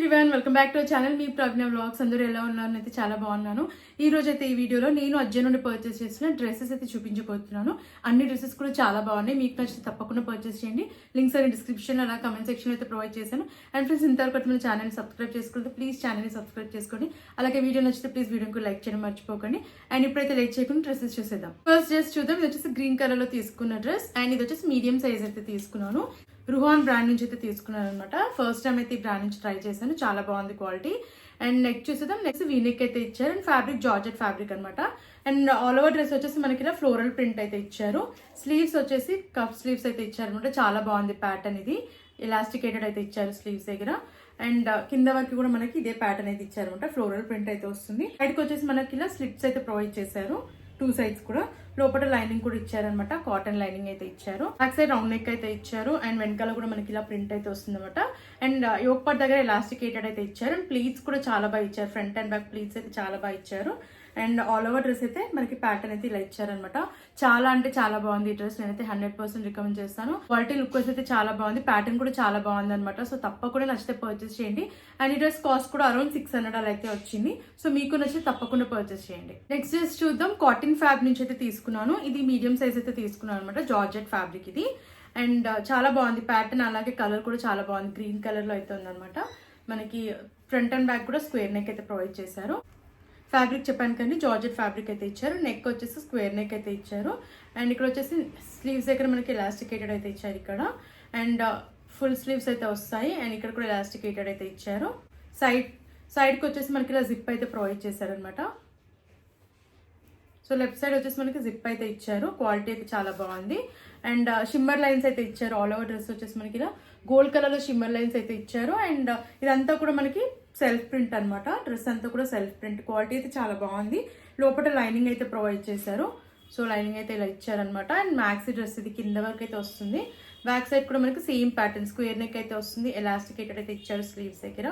Everyone, welcome back to our channel. మీ Pragna vlogs. అందరూ ఎలా ఉన్నారు? అయితే చాలా బాగున్నాను. ఈ రోజు అయితే ఈ వీడియోలో నేను అజ్జన్ నుండి పర్చేస్ చేసిన డ్రెస్సెస్ అయితే చూపించబోతున్నాను. అన్ని డ్రెస్సెస్ కూడా చాలా బాగున్నాయి. మీకు నచ్చితే తప్పకుండా పర్చేస్ చేయండి. లింక్స్ అన్ని డిస్క్రిప్షన్ అలా కమెంట్ సెక్షన్ అయితే ప్రొవైడ్ చేశాను. అండ్ ఫ్రెండ్స్, ఇంతవరకు మన ఛానల్ని సబ్స్క్రైబ్ చేసుకుంటే ప్లీజ్ ఛానల్ని సబ్స్క్రైబ్ చేసుకోండి. అలాగే వీడియో నచ్చితే ప్లీజ్ వీడియోకి లైక్ చేయడం మర్చిపోకండి. అండ్ ఇప్పుడైతే లైక్ చేయకుండా డ్రెస్సెస్ చూసేద్దాం. ఫస్ట్ డ్రెస్ చూద్దాం. ఇది వచ్చేసి గ్రీన్ కలర్ లో తీసుకున్న డ్రెస్. అండ్ ఇది వచ్చేసి మీడియం సైజ్ అయితే తీసుకున్నాను. రుహాన్ బ్రాండ్ నుంచి అయితే తీసుకున్నాను అనమాట. ఫస్ట్ టైం అయితే ఈ బ్రాండ్ నుంచి ట్రై చేశాను. చాలా బాగుంది క్వాలిటీ. అండ్ నెక్ చూసేద్దాం. నెక్స్ట్ వీనెక్ అయితే ఇచ్చారు. అండ్ ఫ్యాబ్రిక్ జార్జెట్ ఫ్యాబ్రిక్ అనమాట. అండ్ ఆల్ ఓవర్ డ్రెస్ వచ్చేసి మనకి ఇలా ఫ్లోరల్ ప్రింట్ అయితే ఇచ్చారు. స్లీవ్స్ వచ్చేసి కప్ స్లీవ్స్ అయితే ఇచ్చారు అనమాట. చాలా బాగుంది ప్యాటర్న్. ఇది ఎలాస్టికేటెడ్ అయితే ఇచ్చారు స్లీవ్స్ దగ్గర. అండ్ కింద వరకు కూడా మనకి ఇదే ప్యాటర్న్ అయితే ఇచ్చారు అనమాట. ఫ్లోరల్ ప్రింట్ అయితే వస్తుంది. సైడ్కి వచ్చేసి మనకి ఇలా స్లిట్స్ అయితే ప్రొవైడ్ చేశారు. టూ సైడ్స్ కూడా. లోపల లైనింగ్ కూడా ఇచ్చారనమాట. కాటన్ లైనింగ్ అయితే ఇచ్చారు. బ్యాక్ సైడ్ రౌండ్ నెక్ అయితే ఇచ్చారు. అండ్ వెనకాల కూడా మనకి ఇలా ప్రింట్ అయితే వస్తుంది అనమాట. అండ్ యోక్ పార్ట్ దగ్గర ఎలాస్టికేటెడ్ అయితే ఇచ్చారు. అండ్ ప్లీట్స్ కూడా చాలా బాగా ఇచ్చారు. ఫ్రంట్ అండ్ బ్యాక్ ప్లీట్స్ అయితే చాలా బాగా ఇచ్చారు. అండ్ ఆల్ ఓవర్ డ్రెస్ అయితే మనకి ప్యాటర్న్ అయితే ఇలా ఇచ్చారనమాట. చాలా అంటే చాలా బాగుంది ఈ డ్రెస్. నేనైతే 100% రికమెండ్ చేస్తాను. క్వాలిటీ లుక్ అయితే చాలా బాగుంది. ప్యాటర్న్ కూడా చాలా బాగుంది అనమాట. సో తప్పకుండా నచ్చితే పర్చేస్ చేయండి. అండ్ ఈ డ్రెస్ కాస్ట్ కూడా అరౌండ్ 600 అలా అయితే వచ్చింది. సో మీకు నచ్చితే తప్పకుండా పర్చేస్ చేయండి. నెక్స్ట్ డ్రెస్ చూద్దాం. కాటన్ ఫ్యాబ్రిక్ నుంచి అయితే తీసుకున్నాను. ఇది మీడియం సైజ్ అయితే తీసుకున్నాను అనమాట. జార్జెట్ ఫ్యాబ్రిక్ ఇది. అండ్ చాలా బాగుంది ప్యాటర్న్. అలాగే కలర్ కూడా చాలా బాగుంది. గ్రీన్ కలర్ లో అయితే ఉందన్నమాట. మనకి ఫ్రంట్ అండ్ బ్యాక్ కూడా స్క్వేర్ నెక్ అయితే ప్రొవైడ్ చేశారు. ఫ్యాబ్రిక్ చెప్పాను కానీ జార్జెట్ ఫ్యాబ్రిక్ అయితే ఇచ్చారు. నెక్ వచ్చేసి స్క్వేర్ నెక్ అయితే ఇచ్చారు. అండ్ ఇక్కడ వచ్చేసి స్లీవ్స్ దగ్గర మనకి ఎలాస్టికేటెడ్ అయితే ఇచ్చారు ఇక్కడ. అండ్ ఫుల్ స్లీవ్స్ అయితే వస్తాయి. అండ్ ఇక్కడ కూడా ఎలాస్టికేటెడ్ అయితే ఇచ్చారు. సైడ్కి వచ్చేసి మనకి ఇలా జిప్ అయితే ప్రొవైడ్ చేశారనమాట. సో లెఫ్ట్ సైడ్ వచ్చేసి మనకి జిప్ అయితే ఇచ్చారు. క్వాలిటీ అయితే చాలా బాగుంది. అండ్ షిమ్మర్ లైన్స్ అయితే ఇచ్చారు. ఆల్ ఓవర్ డ్రెస్ వచ్చేసి మనకి ఇలా గోల్డ్ కలర్ లో షిమ్మర్ లైన్స్ అయితే ఇచ్చారు. అండ్ ఇదంతా కూడా మనకి సెల్ఫ్ ప్రింట్ అనమాట. డ్రెస్ అంతా కూడా సెల్ఫ్ ప్రింట్. క్వాలిటీ అయితే చాలా బాగుంది. లోపల లైనింగ్ అయితే ప్రొవైడ్ చేశారు. సో లైనింగ్ అయితే ఇలా ఇచ్చారనమాట. అండ్ మ్యాక్సీ డ్రెస్ ఇది కింద వరకు అయితే వస్తుంది. బ్యాక్ సైడ్ కూడా మనకి సేమ్ ప్యాటర్న్ స్క్వేర్ నెక్ అయితే వస్తుంది. ఎలాస్టికేటెడ్ అయితే ఇచ్చారు స్లీవ్స్ దగ్గర.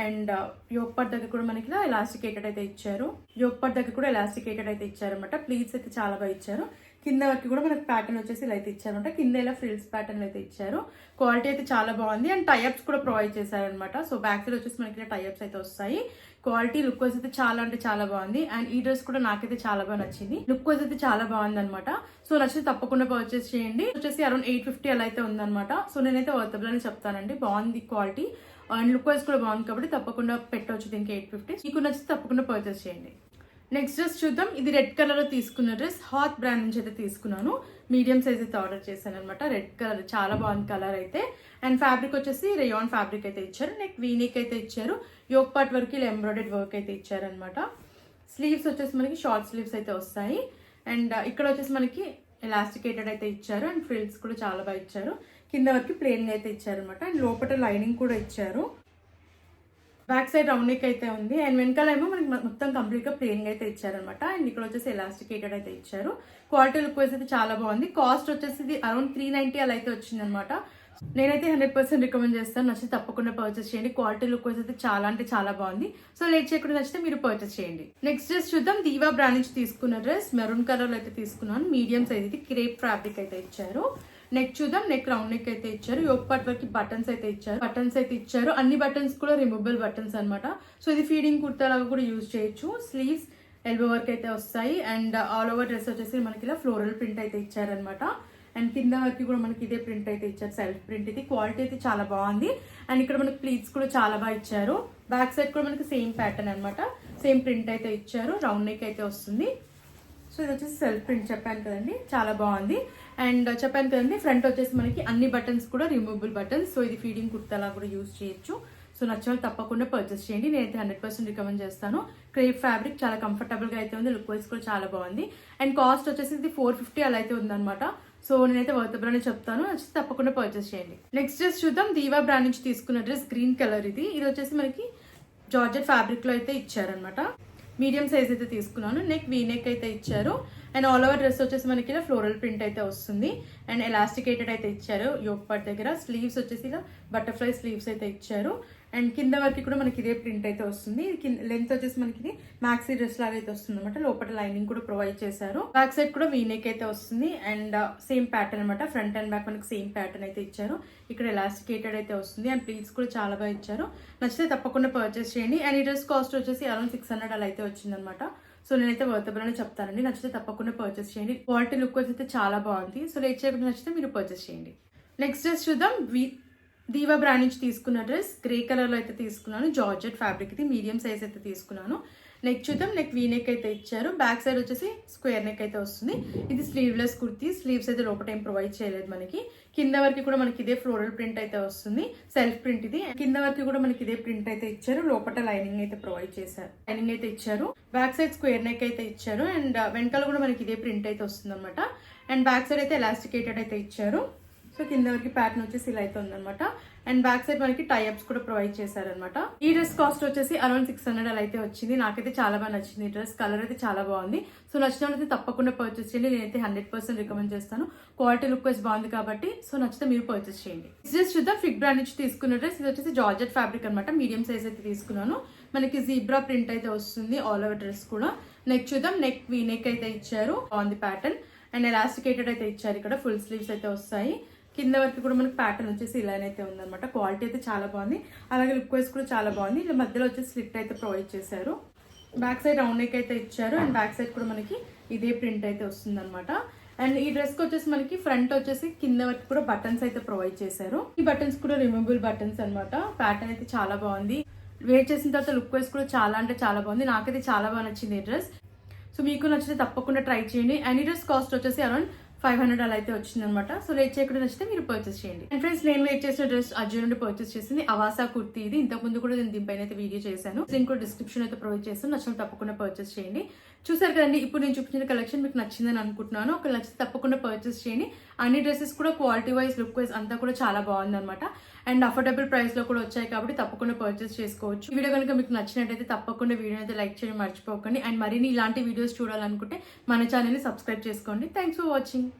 అండ్ యోక్ పార్ట్ దగ్గర కూడా మనకి ఇలా ఎలాస్టికేటెడ్ అయితే ఇచ్చారు. యోక్ పార్ట్ దగ్గర కూడా ఎలాస్టికేటెడ్ అయితే ఇచ్చారనమాట. ప్లీట్స్ అయితే చాలా బాగా ఇచ్చారు. కింద వరకు కూడా మనకి ప్యాటర్న్ వచ్చేసి ఇలా అయితే ఇచ్చారనమాట. కింద ఇలా ఫ్రిల్స్ ప్యాటర్న్ అయితే ఇచ్చారు. క్వాలిటీ అయితే చాలా బాగుంది. అండ్ టైఅప్స్ కూడా ప్రొవైడ్ చేశారనమాట. సో బ్యాక్ సైడ్ వచ్చేసి మనకి ఇలా టైఅప్స్ అయితే వస్తాయి. క్వాలిటీ లుక్ వైజ్ అయితే చాలా అంటే చాలా బాగుంది. అండ్ ఈ డ్రెస్ కూడా నాకైతే చాలా బాగా నచ్చింది. లుక్ వైజ్ అయితే చాలా బాగుంది అనమాట. సో నచ్చితే తప్పకుండా పర్చేస్ చేయండి. వచ్చేసి అరౌండ్ 850 అలా అయితే ఉందన్నమాట. సో నేనైతే వర్తబుల్ అని చెప్తానండి. బాగుంది క్వాలిటీ. అండ్ లుక్ వైజ్ కూడా బాగుంది కాబట్టి తప్పకుండా పెట్టవచ్చు దీనికి 850. మీకు నచ్చితే తప్పకుండా పర్చేస్ చేయండి. నెక్స్ట్ డ్రెస్ చూద్దాం. ఇది రెడ్ కలర్ లో తీసుకున్న డ్రెస్. హాత్ బ్రాండ్ నుంచి అయితే తీసుకున్నాను. మీడియం సైజ్ అయితే ఆర్డర్ చేశాను అనమాట. రెడ్ కలర్ చాలా బాగుంది కలర్ అయితే. అండ్ ఫ్యాబ్రిక్ వచ్చేసి రేయాన్ ఫ్యాబ్రిక్ అయితే ఇచ్చారు. నెక్ వీనెక్ అయితే ఇచ్చారు. యోక్ పార్ట్ వరకు ఇలా ఎంబ్రాయిడెడ్ వర్క్ అయితే ఇచ్చారనమాట. స్లీవ్స్ వచ్చేసి మనకి షార్ట్ స్లీవ్స్ అయితే వస్తాయి. అండ్ ఇక్కడ వచ్చేసి మనకి ఎలాస్టికేటెడ్ అయితే ఇచ్చారు. అండ్ ఫ్రిల్స్ కూడా చాలా బాగా ఇచ్చారు. కింద వరకు ప్లెయిన్ అయితే ఇచ్చారు అనమాట. అండ్ లోపల లైనింగ్ కూడా ఇచ్చారు. బ్యాక్ సైడ్ రౌండ్ నెక్ అయితే ఉంది. అండ్ వెనకాల ఏమో మనకి మొత్తం కంప్లీట్ గా ప్లెయిన్ అయితే ఇచ్చారనమాట. అండ్ ఇక్కడ వచ్చేసి ఎలాస్టికేటెడ్ అయితే ఇచ్చారు. క్వాలిటీ లుక్ వైజ్ అయితే చాలా బాగుంది. కాస్ట్ వచ్చేసి ఇది అరౌండ్ 390 అలా అయితే వచ్చింది అనమాట. నేనైతే 100% రికమెండ్ చేస్తాను. నచ్చితే తప్పకుండా పర్చేస్ చేయండి. క్వాలిటీ లుక్ వైజ్ అయితే చాలా అంటే చాలా బాగుంది. సో లేట్ చేయకుండా నచ్చితే మీరు పర్చేస్ చేయండి. నెక్స్ట్ డ్రెస్ చూద్దాం. దీవా బ్రాండ్ నుంచి తీసుకున్న డ్రెస్. మెరూన్ కలర్ లో అయితే తీసుకున్నాను. మీడియం సైజ్ ఇది. క్రేప్ ఫ్యాబ్రిక్ అయితే ఇచ్చారు. నెక్ చూద్దాం. నెక్ రౌండ్ నెక్ అయితే ఇచ్చారు. యోక్ పార్ట్ వరకు బటన్స్ అయితే ఇచ్చారు. అన్ని బటన్స్ కూడా రిమూవబుల్ బటన్స్ అనమాట. సో ఇది ఫీడింగ్ కుర్తా లాగా కూడా యూజ్ చేయొచ్చు. స్లీవ్స్ ఎల్బో వర్క్ అయితే వస్తాయి. అండ్ ఆల్ ఓవర్ డ్రెస్ వచ్చేసి మనకి ఇలా ఫ్లోరల్ ప్రింట్ అయితే ఇచ్చారనమాట. అండ్ కింద వరకు కూడా మనకి ఇదే ప్రింట్ అయితే ఇచ్చారు. సెల్ఫ్ ప్రింట్ ఇది. క్వాలిటీ అయితే చాలా బాగుంది. అండ్ ఇక్కడ మనకి ప్లీట్స్ కూడా చాలా బాగా ఇచ్చారు. బ్యాక్ సైడ్ కూడా మనకి సేమ్ ప్యాటర్న్ అనమాట. సేమ్ ప్రింట్ అయితే ఇచ్చారు. రౌండ్ నెక్ అయితే వస్తుంది. సో ఇది వచ్చేసి సెల్ఫ్ ప్రింట్ చెప్పాను కదండి. చాలా బాగుంది. అండ్ చెప్పాను కదండి ఫ్రంట్ వచ్చేసి మనకి అన్ని బటన్స్ కూడా రిమూవబుల్ బటన్స్. సో ఇది ఫీడింగ్ కుర్తాలా కూడా యూజ్ చేయొచ్చు. సో నచ్చిన తప్పకుండా పర్చేస్ చేయండి. నేనైతే 100% రికమెండ్ చేస్తాను. క్రేప్ ఫ్యాబ్రిక్ చాలా కంఫర్టబుల్ గా అయితే ఉంది. లుక్ వైజ్ కూడా చాలా బాగుంది. అండ్ కాస్ట్ వచ్చేసి ఇది 450 అలా అయితే ఉందన్నమాట. సో నేనైతే వర్తబుల్ అని చెప్తాను. నచ్చితే తప్పకుండా పర్చేస్ చేయండి. నెక్స్ట్ డ్రెస్ చూద్దాం. దీవా బ్రాండ్ నుంచి తీసుకున్న డ్రెస్. గ్రీన్ కలర్ ఇది. ఇది వచ్చేసి మనకి జార్జెట్ ఫ్యాబ్రిక్ లో అయితే ఇచ్చారనమాట. మీడియం సైజ్ అయితే తీసుకున్నాను. నెక్ వీనెక్ అయితే ఇచ్చారు. అండ్ ఆల్ ఓవర్ డ్రెస్ వచ్చేసి మనకి ఇలా ఫ్లోరల్ ప్రింట్ అయితే వస్తుంది. అండ్ ఎలాస్టికేటెడ్ అయితే ఇచ్చారు యోక్ పార్ట్ దగ్గర. స్లీవ్స్ వచ్చేసి ఇలా బటర్ఫ్లై స్లీవ్స్ అయితే ఇచ్చారు. అండ్ కింద వరకు కూడా మనకి ఇదే ప్రింట్ అయితే వస్తుంది. లెంత్ వచ్చేసి మనకి ఇది మ్యాక్సీ డ్రెస్ లాగా అయితే వస్తుంది అనమాట. లోపల లైనింగ్ కూడా ప్రొవైడ్ చేశారు. బ్యాక్ సైడ్ కూడా వీనెక్ అయితే వస్తుంది అండ్ సేమ్ ప్యాటర్న్ అనమాట. ఫ్రంట్ అండ్ బ్యాక్ మనకి సేమ్ ప్యాటర్న్ అయితే ఇచ్చారు. ఇక్కడ ఎలాస్టికేటెడ్ అయితే వస్తుంది అండ్ ప్లీట్స్ కూడా చాలా బాగా ఇచ్చారు. నచ్చితే తప్పకుండా పర్చేస్ చేయండి. అండ్ ఈ డ్రెస్ కాస్ట్ వచ్చేసి అరౌండ్ 600 అలా అయితే వచ్చిందనమాట. సో నేనైతే వర్తబుల్ అని చెప్తానండి. నచ్చితే తప్పకుండా పర్చేస్ చేయండి. క్వాలిటీ లుక్ అయితే చాలా బాగుంది. సో లేట్ చేయకుండా నచ్చితే మీరు పర్చేస్ చేయండి. నెక్స్ట్ డ్రెస్ చూద్దాం. దీవా బ్రాండ్ నుంచి తీసుకున్న డ్రెస్ గ్రే కలర్ లో అయితే తీసుకున్నాను. జార్జెట్ ఫ్యాబ్రిక్ ఇది మీడియం సైజ్ అయితే తీసుకున్నాను. నెక్ చూద్దాం. నెక్ వీ నెక్ అయితే ఇచ్చారు. బ్యాక్ సైడ్ వచ్చేసి స్క్వేర్ నెక్ అయితే వస్తుంది. ఇది స్లీవ్లెస్ కుర్తీ. స్లీవ్స్ అయితే లోపల ఏం ప్రొవైడ్ చేయలేదు మనకి. కింద వరకు కూడా మనకి ఇదే ఫ్లోరల్ ప్రింట్ అయితే వస్తుంది. సెల్ఫ్ ప్రింట్ ఇది. కింద వరకు కూడా మనకి ఇదే ప్రింట్ అయితే ఇచ్చారు. లోపల లైనింగ్ అయితే ప్రొవైడ్ చేశారు. లైనింగ్ అయితే ఇచ్చారు. బ్యాక్ సైడ్ స్క్వేర్ నెక్ అయితే ఇచ్చారు అండ్ వెనకాల కూడా మనకి ఇదే ప్రింట్ అయితే వస్తుంది అనమాట. అండ్ బ్యాక్ సైడ్ అయితే ఎలాస్టికేటెడ్ అయితే ఇచ్చారు. సో కింద వరకు ప్యాటర్న్ వచ్చేసి ఇలా అయితే ఉందన్నమాట. అండ్ బ్యాక్ సైడ్ మనకి టైఅప్స్ కూడా ప్రొవైడ్ చేశారనమాట. ఈ డ్రెస్ కాస్ట్ వచ్చేసి అరౌండ్ 600 అలా అయితే వచ్చింది. నాకైతే చాలా బాగా నచ్చింది. ఈ డ్రెస్ కలర్ అయితే చాలా బాగుంది. సో నచ్చిన వాళ్ళైతే తప్పకుండా పర్చేస్ చేయండి. నేనైతే 100% రికమెండ్ చేస్తాను. క్వాలిటీ లుక్ వైజ్ బాగుంది కాబట్టి సో నచ్చితే మీరు పర్చేస్ చేయండి. డ్రెస్ చూద్దాం. ఫిగ్ బ్రాండ్ నుంచి తీసుకున్న డ్రెస్. ఇది వచ్చేసి జార్జెట్ ఫ్యాబ్రిక్ అనమాట. మీడియం సైజ్ అయితే తీసుకున్నాను. మనకి జీబ్రా ప్రింట్ అయితే వస్తుంది ఆల్ ఓవర్ డ్రెస్ కూడా. నెక్ చూద్దాం. నెక్ వీ నెక్ అయితే ఇచ్చారు. బాగుంది ప్యాటర్న్ అండ్ ఎలాస్టికేటెడ్ అయితే ఇచ్చారు. ఇక్కడ ఫుల్ స్లీవ్స్ అయితే వస్తాయి. కింద వరకు కూడా మనకి ప్యాటర్న్ వచ్చేసి ఇలానైతే ఉందన్నమాట. క్వాలిటీ అయితే చాలా బాగుంది. అలాగే లుక్ వైజ్ కూడా చాలా బాగుంది. ఇలా మధ్యలో వచ్చేసి స్లిట్ అయితే ప్రొవైడ్ చేశారు. బ్యాక్ సైడ్ రౌండ్ నెక్ అయితే ఇచ్చారు అండ్ బ్యాక్ సైడ్ కూడా మనకి ఇదే ప్రింట్ అయితే వస్తుంది అనమాట. అండ్ ఈ డ్రెస్ కి వచ్చేసి మనకి ఫ్రంట్ వచ్చేసి కింద వరకు కూడా బటన్స్ అయితే ప్రొవైడ్ చేశారు. ఈ బటన్స్ కూడా రిమూవబుల్ బటన్స్ అనమాట. ప్యాటర్న్ అయితే చాలా బాగుంది. వేర్ చేసిన తర్వాత లుక్ వైజ్ కూడా చాలా అంటే చాలా బాగుంది. నాకైతే చాలా బాగా నచ్చింది ఈ డ్రెస్. సో మీకు నచ్చితే తప్పకుండా ట్రై చేయండి. అండ్ ఈ డ్రెస్ కాస్ట్ వచ్చేసి అరౌండ్ 500 అలా అయితే వచ్చిందనమాట. సో లేట్ చేయకుండా నచ్చితే మీరు పర్చేస్ చేయండి. అండ్ ఫ్రెండ్స్ నేను వెయిట్ చేసిన డ్రెస్ అర్జున్ నుండి పర్చేస్ చేసింది అవాసా కుర్తీ. ఇది ఇంతకు ముందు కూడా నేను దీనిపైన అయితే వీడియో చేశాను. లింక్ కూడా డిస్క్రిప్షన్ అయితే ప్రొవైడ్ చేస్తాను. నచ్చిన తప్పకుండా పర్చేస్ చేయండి. చూసారు కదండి, ఇప్పుడు నేను చూపించిన కలెక్షన్ మీకు నచ్చిందని అనుకుంటున్నాను. ఒక నచ్చితే తప్పకుండా పర్చేస్ చేయండి. అన్ని డ్రెస్సెస్ కూడా క్వాలిటీ వైజ్ లుక్ వైజ్ అంతా కూడా చాలా బాగుంది అనమాట. అండ్ అఫోర్డబుల్ ప్రైస్ లో కూడా వచ్చాయి కాబట్టి తప్పకుండా పర్చేస్ చేసుకోవచ్చు. ఈ వీడియో కనుక మీకు నచ్చినట్టయితే తప్పకుండా వీడియో అయితే లైక్ చేయడం మర్చిపోకండి. అండ్ మరిన్ని ఇలాంటి వీడియోస్ చూడాలనుకుంటే మన ఛానల్ ని సబ్స్క్రైబ్ చేసుకోండి. Thanks for watching.